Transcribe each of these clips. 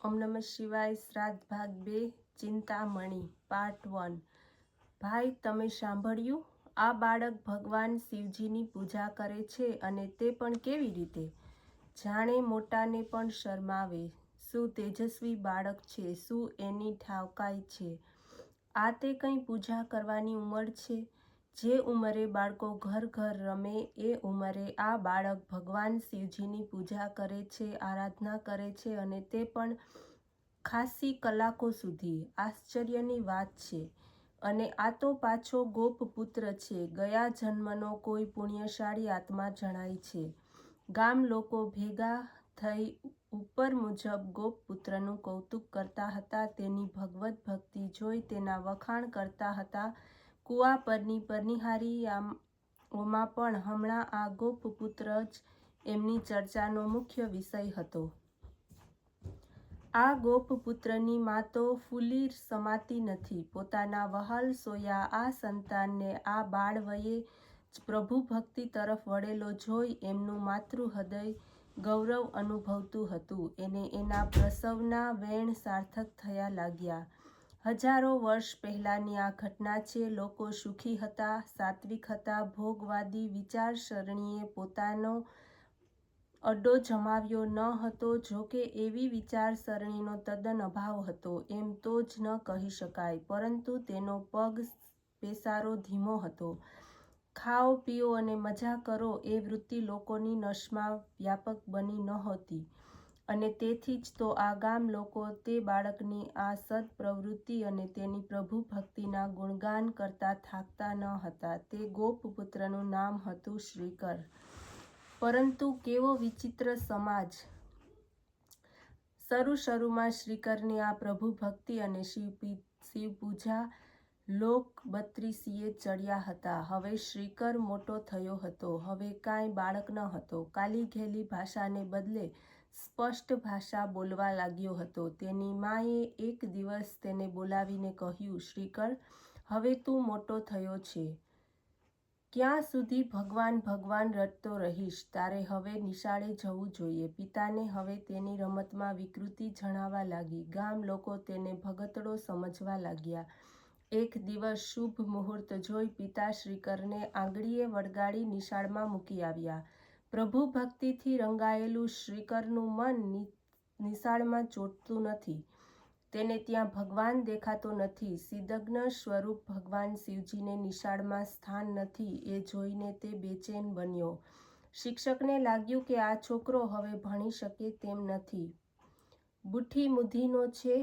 ઓમ નમઃ શિવાય. શ્રાદ્ધ ભાગ 2 ચિંતામણી પાર્ટ 1. ભાઈ, તમે સાંભળ્યું? આ બાળક ભગવાન શિવજીની પૂજા કરે છે, અને તે પણ કેવી રીતે? જાણે મોટાને પણ શરમાવે. શું તેજસ્વી બાળક છે! શું એની ઠાવકાઈ છે! આ તે કંઈ પૂજા કરવાની ઉંમર છે? જે ઉંમરે બાળકો ઘર ઘર રમે એ ઉંમરે આ બાળક ભગવાન શિવજીની પૂજા કરે છે, આરાધના કરે છે, અને તે પણ ખાસી કલાકો સુધી. આશ્ચર્યની વાત છે. અને આ તો પાછો ગોપપુત્ર છે. ગયા જન્મનો કોઈ પુણ્યશાળી આત્મા જણાય છે. ગામ લોકો ભેગા થઈ ઉપર મુજબ ગોપપુત્રનું કૌતુક કરતા હતા. તેની ભગવત ભક્તિ જોઈ તેના વખાણ કરતા હતા. કૂવા પરની પરનિહારીઓમાં પણ હમણાં આ ગોપપુત્ર જ એમની ચર્ચાનો મુખ્ય વિષય હતો. આ ગોપપુત્રની મા તો ફૂલી સમાતી નથી. પોતાના વહાલ સોયા આ સંતાનને આ બાળવયે જ પ્રભુભક્તિ તરફ વળેલો જોઈ એમનું માતૃહૃદય ગૌરવ અનુભવતું હતું. એને એના પ્રસવના વેણ સાર્થક થયા લાગ્યા. હજારો વર્ષ પહેલાંની આ ઘટના છે. લોકો સુખી હતા, સાત્વિક હતા, ભોગવાદી વિચારસરણીએ પોતાનો અડ્ડો જમાવ્યો ન હતો. જોકે એવી વિચારસરણીનો તદ્દન અભાવ હતો એમ તો જ ન કહી શકાય, પરંતુ તેનો પગ પેસારો ધીમો હતો. ખાઓ, પીઓ અને મજા કરો એ વૃત્તિ લોકોની નસમાં વ્યાપક બની નહોતી, અને તેથી જ તો આ ગામ લોકો તે બાળકની આ સદપ્રવૃત્તિ અને તેની પ્રભુભક્તિના ગુણગાન કરતા થાકતા ન હતા. તે ગોપપુત્રનું નામ હતું શ્રીકર. પરંતુ કેવો વિચિત્ર સમાજ! શરૂમાં શ્રીકરની આ પ્રભુભક્તિ અને શિવપૂજા લોક બત્રીસીએ ચડ્યા હતા. હવે શ્રીકર મોટો થયો હતો. હવે કાંઈ બાળક ન હતો. કાલીઘેલી ભાષાને બદલે સ્પષ્ટ ભાષા બોલવા લાગ્યો હતો. તેની માએ એક દિવસ તેને બોલાવીને કહ્યું, શ્રીકર, હવે તું મોટો થયો છે. ક્યાં સુધી ભગવાન ભગવાન રટતો રહીશ? તારે હવે નિશાળે જવું જોઈએ. પિતાને હવે તેની રમતમાં વિકૃતિ જણાવા લાગી. ગામ લોકો તેને ભગતડો સમજવા લાગ્યા. એક દિવસ શુભ મુહૂર્ત જોઈ પિતા શ્રીકરને આંગળીએ વળગાડી નિશાળમાં મૂકી આવ્યા. પ્રભુભક્તિથી રંગાયેલું શ્રીકરનું મન નિશાળમાં ચોંટતું નથી. તેને ત્યાં ભગવાન દેખાતો નથી. સિદ્ધજ્ઞ સ્વરૂપ ભગવાન શિવજીને નિશાળમાં સ્થાન નથી એ જોઈને તે બેચેન બન્યો. શિક્ષકને લાગ્યું કે આ છોકરો હવે ભણી શકે તેમ નથી. બુઠ્ઠી મૂધીનો છે,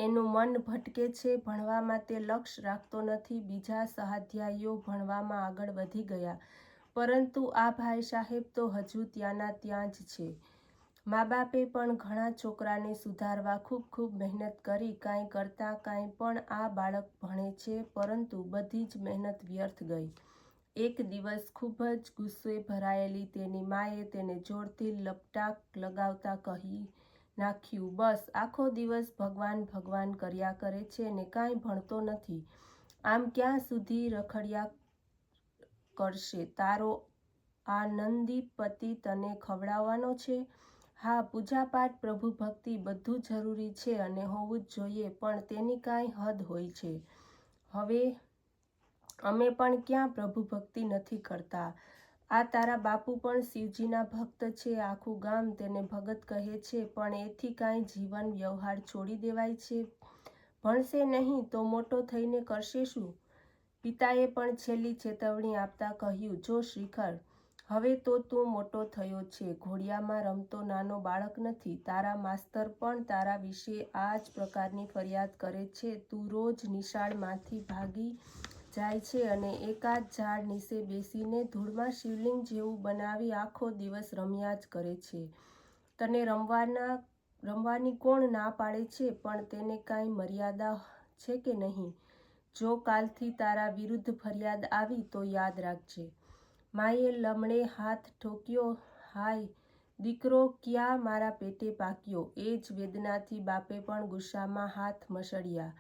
એનું મન ભટકે છે, ભણવામાં તે લક્ષ્ય રાખતો નથી. બીજા સહાધ્યાયીઓ ભણવામાં આગળ વધી ગયા, પરંતુ આ ભાઈ સાહેબ તો હજુ ત્યાંના ત્યાં જ છે. મા બાપે પણ ઘણા છોકરાને સુધારવા ખૂબ મહેનત કરી. કાંઈ કરતાં કાંઈ પણ આ બાળક ભણે છે, પરંતુ બધી જ મહેનત વ્યર્થ ગઈ. એક દિવસ ખૂબ જ ગુસ્સે ભરાયેલી તેની માએ તેને જોરથી લપટાક લગાવતા કહી નાખ્યું, બસ, આખો દિવસ ભગવાન ભગવાન કર્યા કરે છે ને કાંઈ ભણતો નથી. આમ ક્યાં સુધી રખડ્યા કરશે? તારો આ નંદી પતિ તને ખવડાવવાનો છે? હા, પૂજાપાઠ, પ્રભુભક્તિ બધું જરૂરી છે અને હોવું જ જોઈએ, પણ તેની કાંઈ હદ હોય છે. હવે અમે પણ ક્યાં પ્રભુભક્તિ નથી કરતા? આ તારા બાપુ પણ શિવજીના ભક્ત છે. આખું ગામ તેને ભગત કહે છે, પણ એથી કાંઈ જીવન વ્યવહાર છોડી દેવાય છે? ભણશે નહીં તો મોટો થઈને કરશે શું? પિતાએ પણ છેલ્લી ચેતવણી આપતા કહ્યું, જો શ્રીકર, હવે તો તું મોટો થયો છે. ઘોડિયામાં રમતો નાનો બાળક નથી. તારા માસ્તર પણ તારા વિશે આ જ પ્રકારની ફરિયાદ કરે છે. તું રોજ નિશાળમાંથી ભાગી જાય છે અને એકાદ ઝાડ નીચે બેસીને ધૂળમાં શિવલિંગ જેવું બનાવી આખો દિવસ રમ્યા જ કરે છે. તને રમવાની કોણ ના પાડે છે? પણ તેને કાંઈ મર્યાદા છે કે નહીં? જો કાલથી તારા વિરુદ્ધ ફરિયાદ આવી તો યાદ રાખજે. માએ લમણે હાથ ઠોક્યો. હાય દીકરો, ક્યાં મારા પેટે પાક્યો? એ જ વેદનાથી બાપે પણ ગુસ્સામાં હાથ મસળ્યા.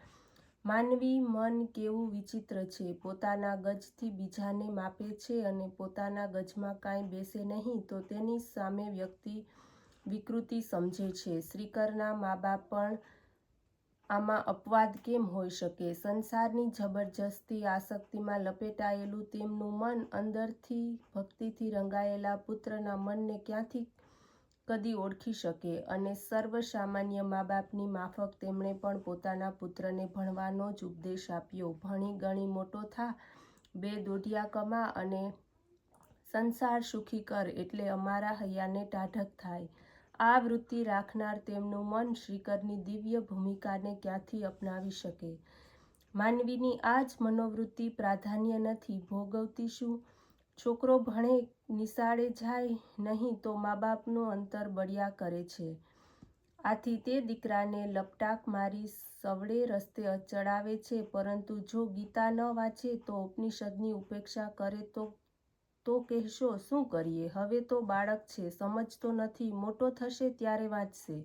માનવી મન કેવું વિચિત્ર છે! પોતાના ગજથી બીજાને માપે છે અને પોતાના ગજમાં કાંઈ બેસે નહીં તો તેની સામે વ્યક્તિ વિકૃતિ સમજે છે. શ્રીકરના મા બાપ પણ આમાં અપવાદ કેમ હોઈ શકે? સંસારની જબરજસ્તી આસક્તિમાં લપેટાયેલું તેમનું મન અંદરથી ભક્તિથી રંગાયેલા પુત્રના મનને ક્યાંથી કદી ઓળખી શકે? અને સર્વસામાન્ય મા બાપની માફક તેમણે પણ પોતાના પુત્રને ભણવાનો જ ઉપદેશ આપ્યો. ભણી ગણી મોટો થા, 2 દોઢિયા કમા અને સંસાર સુખી કર, એટલે અમારા હૈયાને ટાઢક થાય. આ વૃત્તિ રાખનાર તેમનું મન શ્રીકરની દિવ્ય ભૂમિકાને ક્યાંથી અપનાવી શકે? માનવીની આ જ મનોવૃત્તિ પ્રાધાન્ય નથી ભોગવતી શું? છોકરો ભણે, નિશાળે જાય નહીં તો મા બાપનું અંતર બળ્યા કરે છે. આથી તે દીકરાને લપટાક મારી સવડે રસ્તે ચડાવે છે. પરંતુ જો ગીતા ન વાંચે તો ઉપનિષદની ઉપેક્ષા કરે તો કહેશો શું કરીએ? હવે તો બાળક છે, સમજતો નથી, મોટો થશે ત્યારે વાંચશે.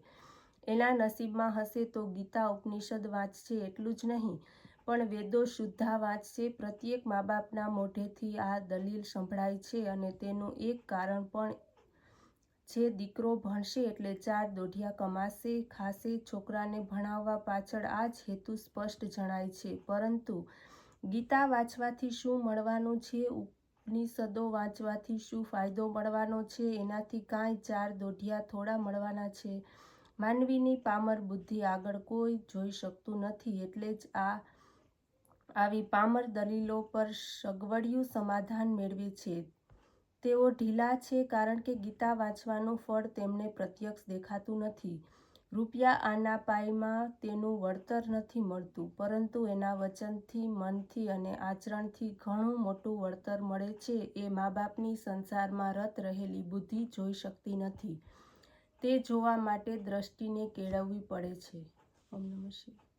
એના નસીબમાં હશે તો ગીતા ઉપનિષદ વાંચશે એટલું જ નહીં, પણ વેદો શુદ્ધા વાંચશે. પ્રત્યેક મા બાપના મોઢેથી આ દલીલ સંભળાય છે અને તેનું એક કારણ પણ છે. દીકરો ભણશે એટલે 4 દોઢિયા કમાશે, ખાશે. છોકરાને ભણાવવા પાછળ આ જ હેતુ સ્પષ્ટ જણાય છે. પરંતુ ગીતા વાંચવાથી શું મળવાનું છે? ઉપનિષદો વાંચવાથી શું ફાયદો મળવાનો છે? એનાથી કાંઈ 4 દોઢિયા થોડા મળવાના છે? માનવીની પામર બુદ્ધિ આગળ કોઈ જોઈ શકતું નથી. એટલે જ આવી પામર દલીલો પર સગવડિયું સમાધાન મેળવે છે. તેઓ ઢીલા છે કારણ કે ગીતા વાંચવાનું ફળ તેમને પ્રત્યક્ષ દેખાતું નથી. રૂપિયા આના પાયમાં તેનું વળતર નથી મળતું, પરંતુ એના વચનથી, મનથી અને આચરણથી ઘણું મોટું વળતર મળે છે. એ મા બાપની સંસારમાં રત રહેલી બુદ્ધિ જોઈ શકતી નથી. તે જોવા માટે દ્રષ્ટિને કેળવવી પડે છે. ઓમ નમઃ શિવાય.